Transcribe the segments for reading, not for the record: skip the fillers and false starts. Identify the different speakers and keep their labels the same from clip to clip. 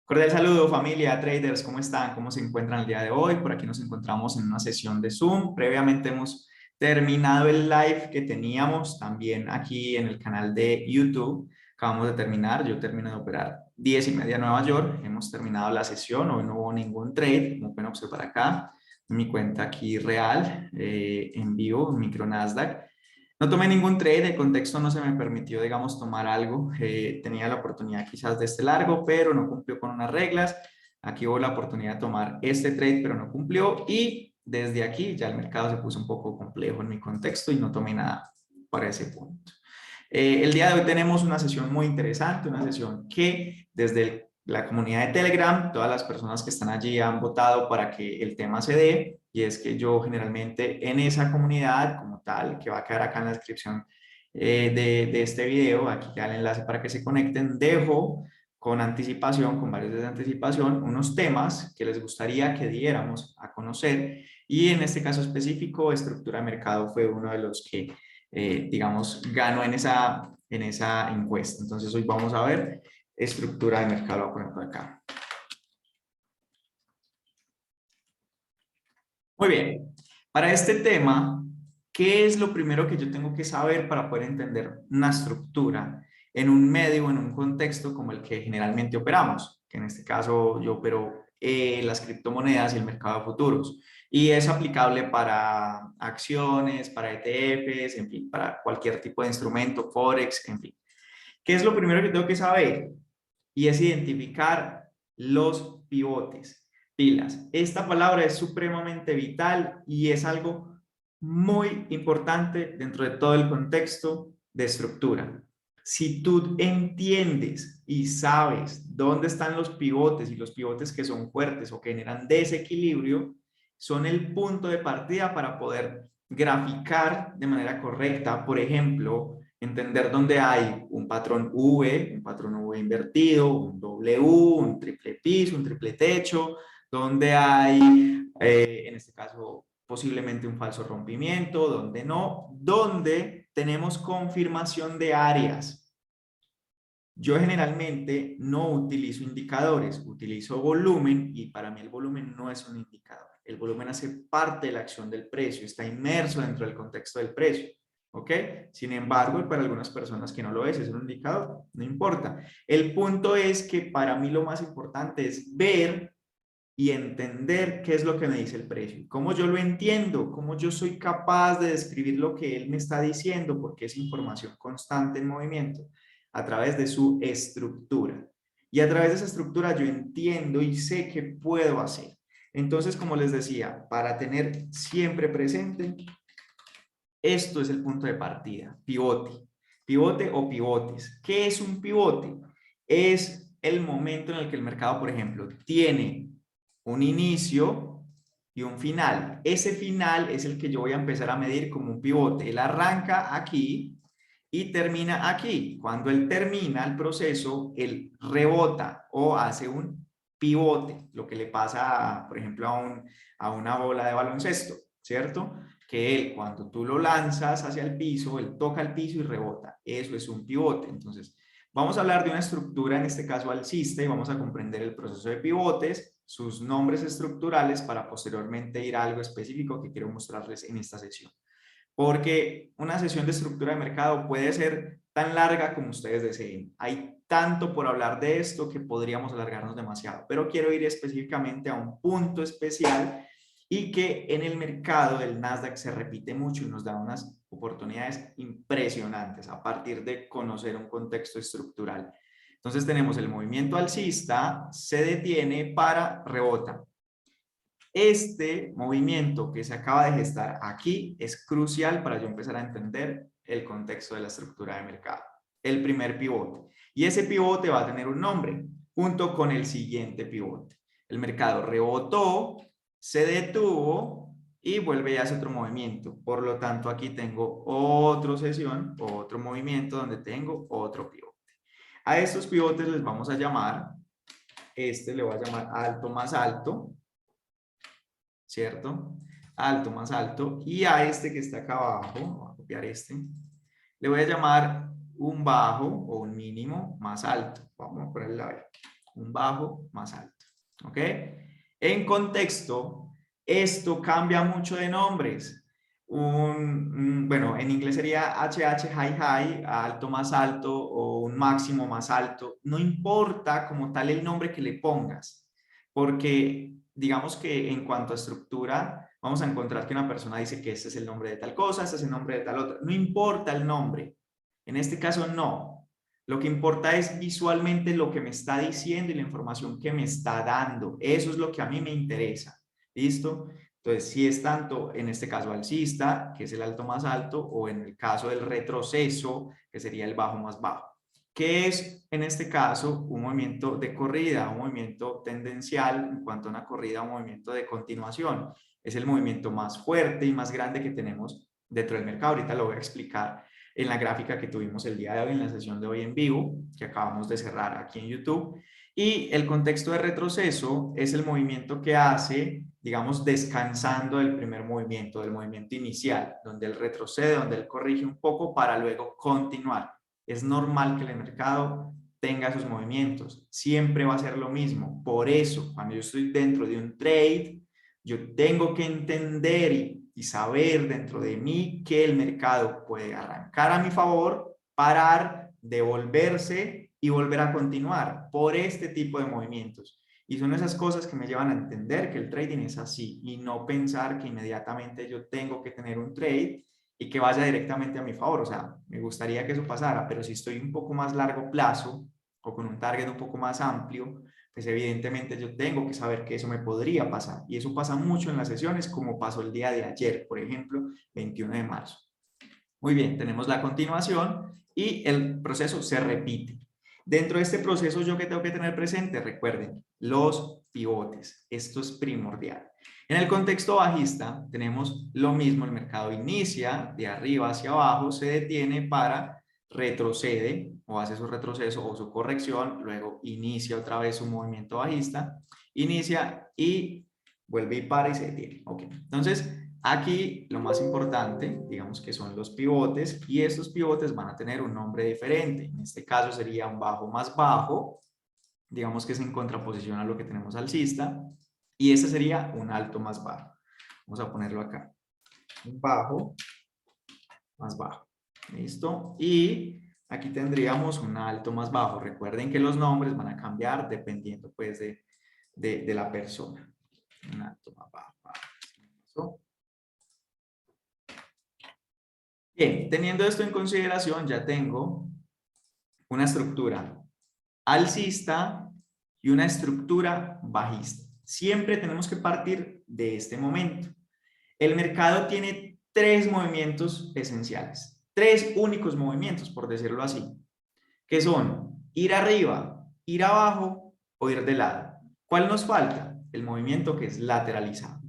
Speaker 1: Cordial saludo, familia, traders, ¿cómo están? ¿Cómo se encuentran el día de hoy? Por aquí nos encontramos en una sesión de Zoom. Previamente hemos terminado el live que teníamos también aquí en el canal de YouTube. Acabamos de terminar, yo termino de operar 10:30 Nueva York. Hemos terminado la sesión, hoy no hubo ningún trade, como pueden observar acá. Mi cuenta aquí real, en vivo, micro Nasdaq. No tomé ningún trade, el contexto no se me permitió, digamos, tomar algo. Tenía la oportunidad quizás de este largo, pero no cumplió con unas reglas. Aquí hubo la oportunidad de tomar este trade, pero no cumplió. Y desde aquí ya el mercado se puso un poco complejo en mi contexto y no tomé nada para ese punto. El día de hoy tenemos una sesión muy interesante, una sesión que desde la comunidad de Telegram, todas las personas que están allí han votado para que el tema se dé, y es que yo generalmente en esa comunidad como tal, que va a quedar acá en la descripción de este video, aquí queda el enlace para que se conecten, dejo con anticipación, con varios días de anticipación, unos temas que les gustaría que diéramos a conocer, y en este caso específico, estructura de mercado fue uno de los que digamos, ganó en esa encuesta. Entonces hoy vamos a ver estructura de mercado, lo voy a poner por acá. Muy bien, para este tema, ¿qué es lo primero que yo tengo que saber para poder entender una estructura en un medio, en un contexto como el que generalmente operamos? Que en este caso yo opero las criptomonedas y el mercado de futuros. Y es aplicable para acciones, para ETFs, en fin, para cualquier tipo de instrumento, Forex, en fin. ¿Qué es lo primero que tengo que saber? Y es identificar los pivotes. Pilas. Esta palabra es supremamente vital y es algo muy importante dentro de todo el contexto de estructura. Si tú entiendes y sabes dónde están los pivotes y los pivotes que son fuertes o que generan desequilibrio, son el punto de partida para poder graficar de manera correcta, por ejemplo, entender dónde hay un patrón V invertido, un W, un triple piso, un triple techo, donde hay, en este caso, posiblemente un falso rompimiento, donde no, donde tenemos confirmación de áreas. Yo generalmente no utilizo indicadores, utilizo volumen y para mí el volumen no es un indicador. El volumen hace parte de la acción del precio, está inmerso dentro del contexto del precio. ¿Ok? Sin embargo, para algunas personas que no lo es un indicador, no importa. El punto es que para mí lo más importante es ver y entender qué es lo que me dice el precio, cómo yo lo entiendo, cómo yo soy capaz de describir lo que él me está diciendo, porque es información constante en movimiento, a través de su estructura. Y a través de esa estructura yo entiendo y sé qué puedo hacer. Entonces, como les decía, para tener siempre presente, esto es el punto de partida, pivote. Pivote o pivotes. ¿Qué es un pivote? Es el momento en el que el mercado, por ejemplo, tiene un inicio y un final. Ese final es el que yo voy a empezar a medir como un pivote. Él arranca aquí y termina aquí. Cuando él termina el proceso, él rebota o hace un pivote, lo que le pasa, por ejemplo, a una bola de baloncesto, ¿cierto? Que él, cuando tú lo lanzas hacia el piso, él toca el piso y rebota. Eso es un pivote. Entonces, vamos a hablar de una estructura, en este caso alcista, y vamos a comprender el proceso de pivotes, sus nombres estructurales, para posteriormente ir a algo específico que quiero mostrarles en esta sesión. Porque una sesión de estructura de mercado puede ser tan larga como ustedes deseen. Hay tanto por hablar de esto que podríamos alargarnos demasiado, pero quiero ir específicamente a un punto especial y que en el mercado del Nasdaq se repite mucho y nos da unas oportunidades impresionantes a partir de conocer un contexto estructural. Entonces tenemos el movimiento alcista, se detiene para rebota. Este movimiento que se acaba de gestar aquí es crucial para yo empezar a entender el contexto de la estructura de mercado. El primer pivote. Y ese pivote va a tener un nombre junto con el siguiente pivote. El mercado rebotó, se detuvo y vuelve y hace otro movimiento. Por lo tanto, aquí tengo otra sesión, otro movimiento donde tengo otro pivote. A estos pivotes les vamos a llamar, este le voy a llamar alto más alto, ¿cierto? Alto más alto. Y a este que está acá abajo, voy a copiar este, le voy a llamar un bajo o un mínimo más alto. Vamos a ponerle a ver. un bajo más alto. ¿Ok? En contexto, esto cambia mucho de nombres. Bueno, en inglés sería HH high high, alto más alto, o un máximo más alto. No importa como tal el nombre que le pongas, porque digamos que en cuanto a estructura, vamos a encontrar que una persona dice que este es el nombre de tal cosa, este es el nombre de tal otra. No importa el nombre. En este caso, no. Lo que importa es visualmente lo que me está diciendo y la información que me está dando. Eso es lo que a mí me interesa. ¿Listo? Entonces, si es tanto en este caso alcista, que es el alto más alto, o en el caso del retroceso, que sería el bajo más bajo. ¿Qué es en este caso un movimiento de corrida, un movimiento tendencial en cuanto a una corrida, un movimiento de continuación? Es el movimiento más fuerte y más grande que tenemos dentro del mercado. Ahorita lo voy a explicar en la gráfica que tuvimos el día de hoy, en la sesión de hoy en vivo, que acabamos de cerrar aquí en YouTube. Y el contexto de retroceso es el movimiento que hace, digamos, descansando del primer movimiento, del movimiento inicial, donde él retrocede, donde él corrige un poco para luego continuar. Es normal que el mercado tenga esos movimientos, siempre va a ser lo mismo. Por eso, cuando yo estoy dentro de un trade, yo tengo que entender y saber dentro de mí que el mercado puede arrancar a mi favor, parar, devolverse y volver a continuar por este tipo de movimientos. Y son esas cosas que me llevan a entender que el trading es así y no pensar que inmediatamente yo tengo que tener un trade y que vaya directamente a mi favor. O sea, me gustaría que eso pasara, pero si estoy un poco más largo plazo o con un target un poco más amplio, pues evidentemente yo tengo que saber que eso me podría pasar. Y eso pasa mucho en las sesiones, como pasó el día de ayer, por ejemplo, 21 de marzo. Muy bien, tenemos la continuación y el proceso se repite. Dentro de este proceso, ¿yo qué tengo que tener presente? Recuerden, los pivotes. Esto es primordial. En el contexto bajista, tenemos lo mismo. El mercado inicia de arriba hacia abajo, se detiene para retrocede o hace su retroceso o su corrección, luego inicia otra vez su movimiento bajista, inicia y vuelve y para y se detiene. Ok, entonces aquí lo más importante, digamos que son los pivotes, y estos pivotes van a tener un nombre diferente. En este caso sería un bajo más bajo, digamos que es en contraposición a lo que tenemos alcista, y este sería un alto más bajo. Vamos a ponerlo acá. Un bajo más bajo. ¿Listo? Y aquí tendríamos un alto más bajo. Recuerden que los nombres van a cambiar dependiendo pues de la persona. Un alto más bajo. ¿Listo? Bien, teniendo esto en consideración, ya tengo una estructura alcista y una estructura bajista. Siempre tenemos que partir de este momento. El mercado tiene tres movimientos esenciales, tres únicos movimientos, por decirlo así, que son ir arriba, ir abajo o ir de lado. ¿Cuál nos falta? El movimiento que es lateralizado.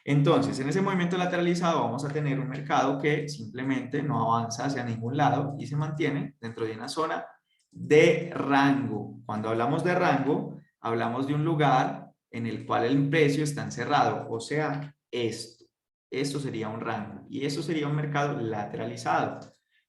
Speaker 1: Entonces, en ese movimiento lateralizado vamos a tener un mercado que simplemente no avanza hacia ningún lado y se mantiene dentro de una zona de rango. Cuando hablamos de rango, hablamos de un lugar en el cual el precio está encerrado, o sea, esto. Esto sería un rango y eso sería un mercado lateralizado.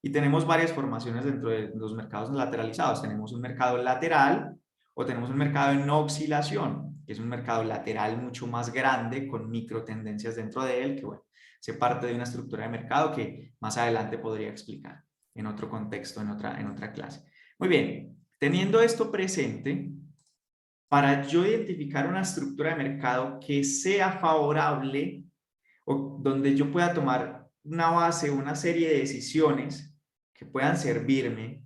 Speaker 1: Y tenemos varias formaciones dentro de los mercados lateralizados. Tenemos un mercado lateral o tenemos un mercado en oscilación, que es un mercado lateral mucho más grande con micro tendencias dentro de él, que bueno, se parte de una estructura de mercado que más adelante podría explicar en otro contexto, en otra clase. Muy bien, teniendo esto presente, para yo identificar una estructura de mercado que sea favorable o donde yo pueda tomar una base, una serie de decisiones que puedan servirme,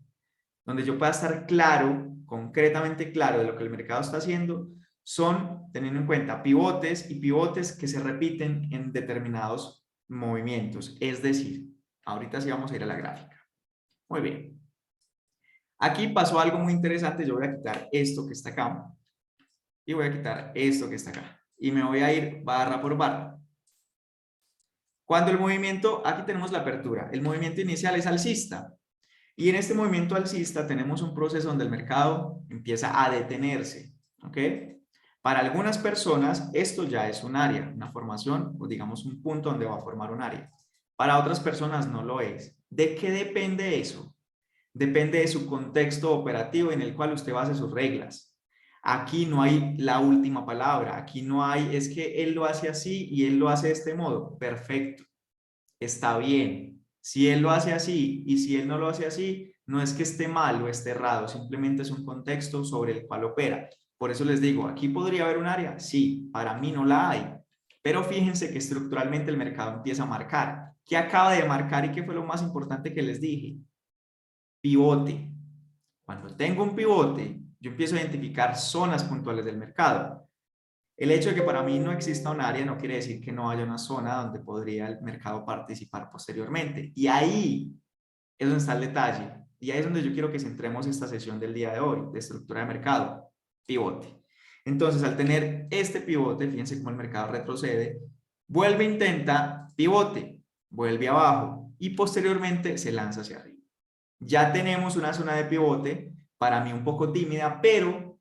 Speaker 1: donde yo pueda estar claro, concretamente claro de lo que el mercado está haciendo, son, teniendo en cuenta, pivotes y pivotes que se repiten en determinados movimientos. Es decir, ahorita sí vamos a ir a la gráfica. Muy bien. Aquí pasó algo muy interesante. Yo voy a quitar esto que está acá y voy a quitar esto que está acá. Y me voy a ir barra por barra. Cuando el movimiento, aquí tenemos la apertura, el movimiento inicial es alcista. Y en este movimiento alcista tenemos un proceso donde el mercado empieza a detenerse, ¿ok? Para algunas personas esto ya es un área, una formación, o digamos un punto donde va a formar un área. Para otras personas no lo es. ¿De qué depende eso? Depende de su contexto operativo en el cual usted base sus reglas. Aquí no hay la última palabra, aquí no hay, es que él lo hace así y él lo hace de este modo. Perfecto, está bien. Si él lo hace así y si él no lo hace así, no es que esté mal o esté errado, simplemente es un contexto sobre el cual opera. Por eso les digo, ¿aquí podría haber un área? Sí, para mí no la hay. Pero fíjense que estructuralmente el mercado empieza a marcar. ¿Qué acaba de marcar y qué fue lo más importante que les dije? Pivote. Cuando tengo un pivote, yo empiezo a identificar zonas puntuales del mercado. El hecho de que para mí no exista un área no quiere decir que no haya una zona donde podría el mercado participar posteriormente. Y ahí es donde está el detalle. Y ahí es donde yo quiero que centremos esta sesión del día de hoy, de estructura de mercado, pivote. Entonces, al tener este pivote, fíjense cómo el mercado retrocede, vuelve, intenta, pivote, vuelve abajo y posteriormente se lanza hacia arriba. Ya tenemos una zona de pivote, para mí un poco tímida, pero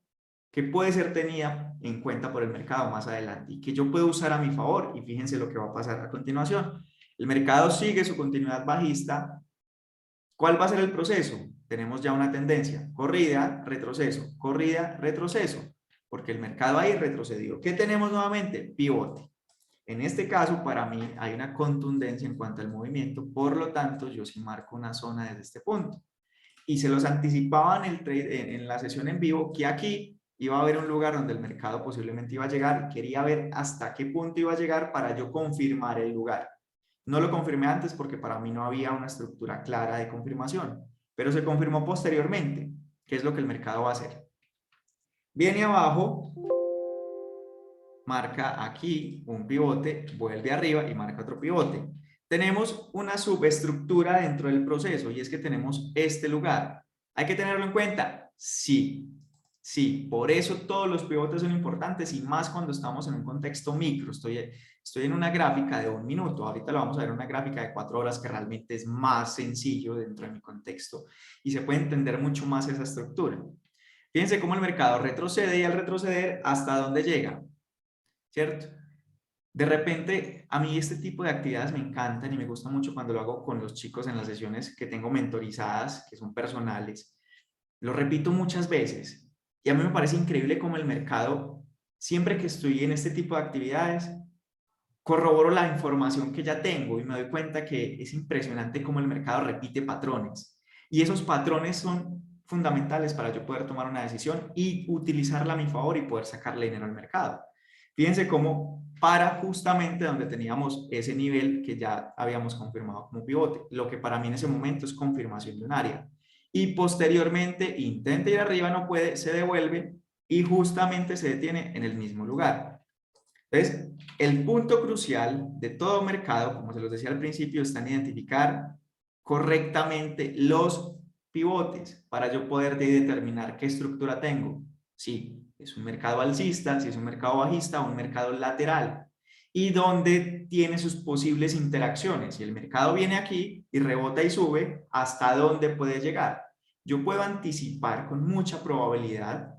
Speaker 1: que puede ser tenida en cuenta por el mercado más adelante y que yo puedo usar a mi favor. Y fíjense lo que va a pasar a continuación. El mercado sigue su continuidad bajista. ¿Cuál va a ser el proceso? Tenemos ya una tendencia, corrida, retroceso, porque el mercado ahí retrocedió. ¿Qué tenemos nuevamente? Pivote. En este caso, para mí, hay una contundencia en cuanto al movimiento, por lo tanto, yo sí marco una zona desde este punto. Y se los anticipaba en, el trade, en la sesión en vivo que aquí iba a haber un lugar donde el mercado posiblemente iba a llegar. Quería ver hasta qué punto iba a llegar para yo confirmar el lugar. No lo confirmé antes porque para mí no había una estructura clara de confirmación, pero se confirmó posteriormente, que es lo que el mercado va a hacer. Viene abajo, marca aquí un pivote, vuelve arriba y marca otro pivote. Tenemos una subestructura dentro del proceso y es que tenemos este lugar. ¿Hay que tenerlo en cuenta? Sí, sí. Por eso todos los pivotes son importantes y más cuando estamos en un contexto micro. Estoy en una gráfica de 1 minuto. Ahorita lo vamos a ver en una gráfica de 4 horas que realmente es más sencillo dentro de mi contexto y se puede entender mucho más esa estructura. Fíjense cómo el mercado retrocede y al retroceder, ¿hasta dónde llega? ¿Cierto? De repente, a mí este tipo de actividades me encantan y me gusta mucho cuando lo hago con los chicos en las sesiones que tengo mentorizadas, que son personales. Lo repito muchas veces y a mí me parece increíble cómo el mercado, siempre que estoy en este tipo de actividades, corroboro la información que ya tengo y me doy cuenta que es impresionante cómo el mercado repite patrones. Y esos patrones son fundamentales para yo poder tomar una decisión y utilizarla a mi favor y poder sacarle dinero al mercado. Fíjense cómo para justamente donde teníamos ese nivel que ya habíamos confirmado como pivote, lo que para mí en ese momento es confirmación de un área. Y posteriormente intenta ir arriba, no puede, se devuelve y justamente se detiene en el mismo lugar. Entonces, el punto crucial de todo mercado, como se los decía al principio, está en identificar correctamente los pivotes para yo poder determinar qué estructura tengo. Si es un mercado alcista, si es un mercado bajista o un mercado lateral. Y dónde tiene sus posibles interacciones. Si el mercado viene aquí y rebota y sube, ¿hasta dónde puede llegar? Yo puedo anticipar con mucha probabilidad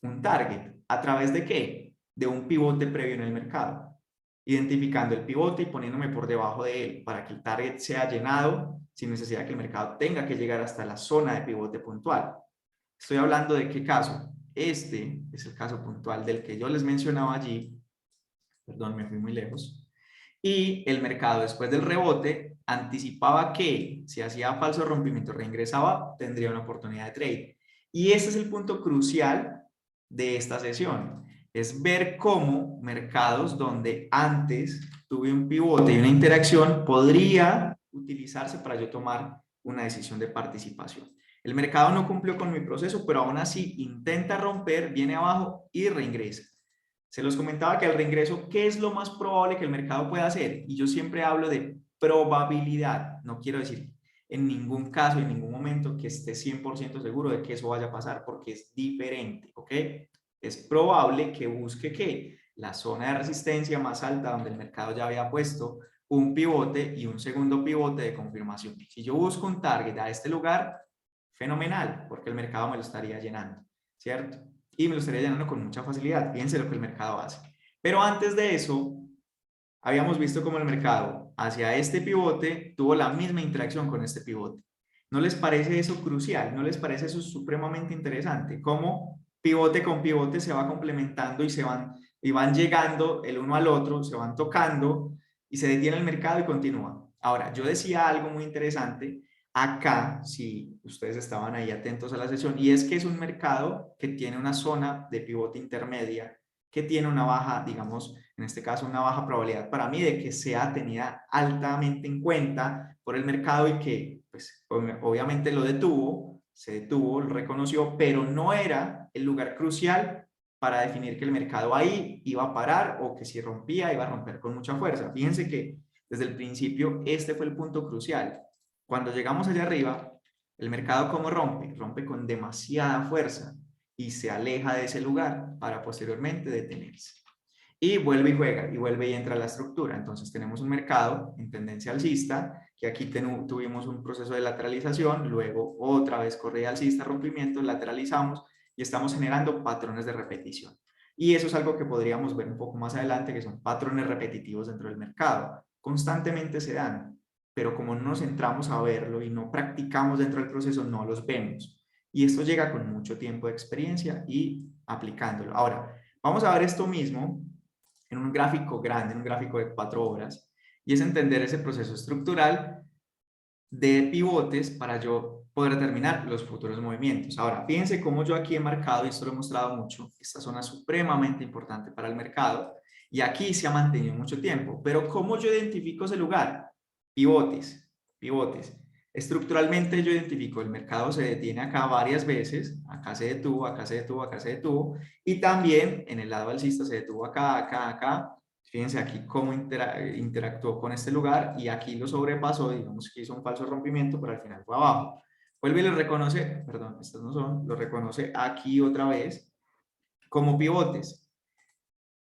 Speaker 1: un target. ¿A través de qué? De un pivote previo en el mercado, identificando el pivote y poniéndome por debajo de él para que el target sea llenado sin necesidad de que el mercado tenga que llegar hasta la zona de pivote puntual. Estoy hablando de qué caso. Este es el caso puntual del que yo les mencionaba allí. Perdón, me fui muy lejos. Y el mercado después del rebote anticipaba que si hacía falso rompimiento reingresaba, tendría una oportunidad de trade. Y ese es el punto crucial de esta sesión, es ver cómo mercados donde antes tuve un pivote y una interacción podría utilizarse para yo tomar una decisión de participación. El mercado no cumplió con mi proceso, pero aún así intenta romper, viene abajo y reingresa. Se los comentaba que al reingreso, ¿qué es lo más probable que el mercado pueda hacer? Y yo siempre hablo de probabilidad. No quiero decir en ningún caso, en ningún momento que esté 100% seguro de que eso vaya a pasar porque es diferente, ¿ok? Es probable que busque que la zona de resistencia más alta donde el mercado ya había puesto un pivote y un segundo pivote de confirmación. Si yo busco un target a este lugar, fenomenal, porque el mercado me lo estaría llenando, ¿cierto? Y me lo estaría llenando con mucha facilidad. Fíjense lo que el mercado hace. Pero antes de eso, habíamos visto cómo el mercado hacia este pivote tuvo la misma interacción con este pivote. ¿No les parece eso crucial? ¿No les parece eso supremamente interesante? ¿Cómo pivote con pivote se va complementando y van llegando el uno al otro, se van tocando y se detiene el mercado y continúa. Ahora, yo decía algo muy interesante acá, si ustedes estaban ahí atentos a la sesión, y es que es un mercado que tiene una zona de pivote intermedia, que tiene una baja, digamos, en este caso, una baja probabilidad para mí de que sea tenida altamente en cuenta por el mercado y que, pues, obviamente lo detuvo, se detuvo, lo reconoció, pero no era el lugar crucial para definir que el mercado ahí iba a parar o que si rompía iba a romper con mucha fuerza. Fíjense que desde el principio este fue el punto crucial. Cuando llegamos allá arriba, el mercado ¿cómo rompe? Rompe con demasiada fuerza y se aleja de ese lugar para posteriormente detenerse. Y vuelve y juega, y vuelve y entra a la estructura. Entonces tenemos un mercado en tendencia alcista, que aquí tuvimos un proceso de lateralización, luego otra vez corrida alcista, rompimiento, lateralizamos y estamos generando patrones de repetición. Y eso es algo que podríamos ver un poco más adelante, que son patrones repetitivos dentro del mercado. Constantemente se dan, pero como no nos centramos a verlo y no practicamos dentro del proceso, no los vemos. Y esto llega con mucho tiempo de experiencia y aplicándolo. Ahora, vamos a ver esto mismo en un gráfico grande, en un gráfico de 4 horas, y es entender ese proceso estructural de pivotes para yo poder determinar los futuros movimientos. Ahora, fíjense cómo yo aquí he marcado, y esto lo he mostrado mucho, esta zona es supremamente importante para el mercado, y aquí se ha mantenido mucho tiempo. Pero ¿cómo yo identifico ese lugar? Pivotes, pivotes. Estructuralmente yo identifico, el mercado se detiene acá varias veces, acá se detuvo, acá se detuvo, acá se detuvo, y también en el lado alcista se detuvo acá, acá, acá. Fíjense aquí cómo interactuó con este lugar y aquí lo sobrepasó, digamos que hizo un falso rompimiento, pero al final fue abajo. Vuelve y lo reconoce, perdón, estos no son, lo reconoce aquí otra vez como pivotes.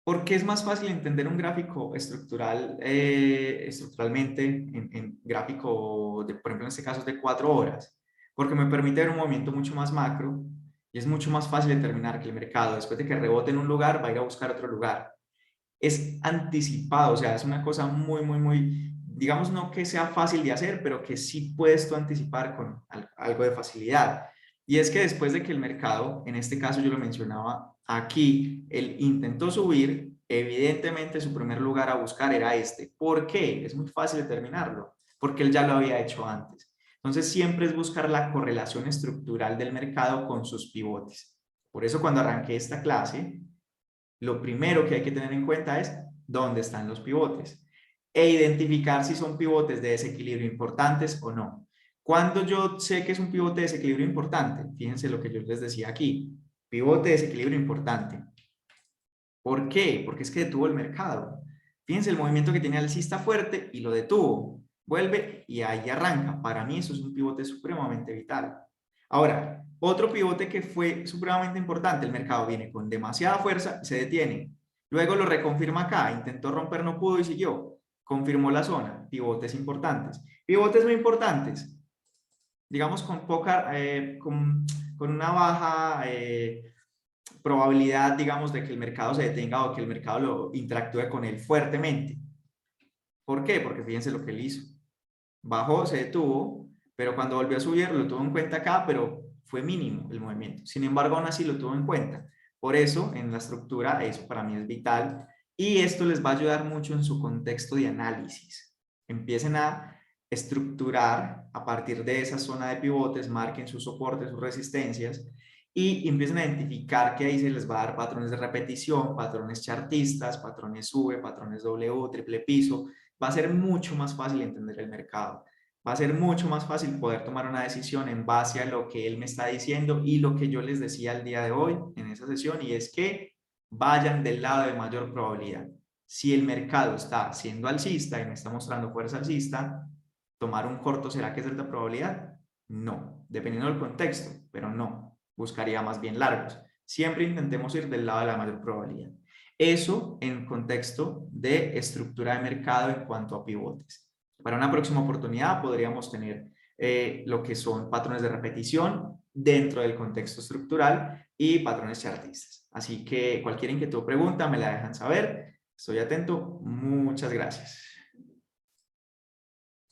Speaker 1: ¿Por qué es más fácil entender un gráfico estructural, estructuralmente en gráfico, por ejemplo, en este caso es de 4 horas? Porque me permite ver un movimiento mucho más macro y es mucho más fácil determinar que el mercado, después de que rebote en un lugar, va a ir a buscar otro lugar. Es anticipado, o sea, es una cosa muy, digamos, no que sea fácil de hacer, pero que sí puedes tú anticipar con algo de facilidad. Y es que después de que el mercado, en este caso yo lo mencionaba aquí, él intentó subir, evidentemente su primer lugar a buscar era este. ¿Por qué? Es muy fácil determinarlo, porque él ya lo había hecho antes. Entonces siempre es buscar la correlación estructural del mercado con sus pivotes. Por eso cuando arranqué esta clase, lo primero que hay que tener en cuenta es dónde están los pivotes e identificar si son pivotes de desequilibrio importantes o no. Cuando yo sé que es un pivote de desequilibrio importante, fíjense lo que yo les decía aquí, pivote de desequilibrio importante. ¿Por qué? Porque es que detuvo el mercado. Fíjense el movimiento que tiene alcista fuerte y lo detuvo. Vuelve y ahí arranca. Para mí eso es un pivote supremamente vital. Ahora, otro pivote que fue supremamente importante, el mercado viene con demasiada fuerza y se detiene. Luego lo reconfirma acá, intentó romper, no pudo y siguió. Confirmó la zona, pivotes importantes. Pivotes muy importantes, digamos con poca, con una baja probabilidad, digamos, de que el mercado se detenga o que el mercado lo interactúe con él fuertemente. ¿Por qué? Porque fíjense lo que él hizo. Bajó, se detuvo, pero cuando volvió a subir lo tuvo en cuenta acá, pero fue mínimo el movimiento. Sin embargo, aún así lo tuvo en cuenta. Por eso, en la estructura, eso para mí es vital y esto les va a ayudar mucho en su contexto de análisis. Empiecen a estructurar a partir de esa zona de pivotes, marquen sus soportes, sus resistencias y empiecen a identificar que ahí se les va a dar patrones de repetición, patrones chartistas, patrones V, patrones W, triple piso. Va a ser mucho más fácil entender el mercado. Va a ser mucho más fácil poder tomar una decisión en base a lo que él me está diciendo y lo que yo les decía el día de hoy en esa sesión, y es que vayan del lado de mayor probabilidad. Si el mercado está siendo alcista y me está mostrando fuerza alcista, ¿tomar un corto será que es alta probabilidad? No, dependiendo del contexto, pero no. Buscaría más bien largos. Siempre intentemos ir del lado de la mayor probabilidad. Eso en contexto de estructura de mercado en cuanto a pivotes. Para una próxima oportunidad podríamos tener lo que son patrones de repetición dentro del contexto estructural y patrones chartistas. Así que cualquier inquietud o pregunta me la dejan saber. Estoy atento. Muchas gracias.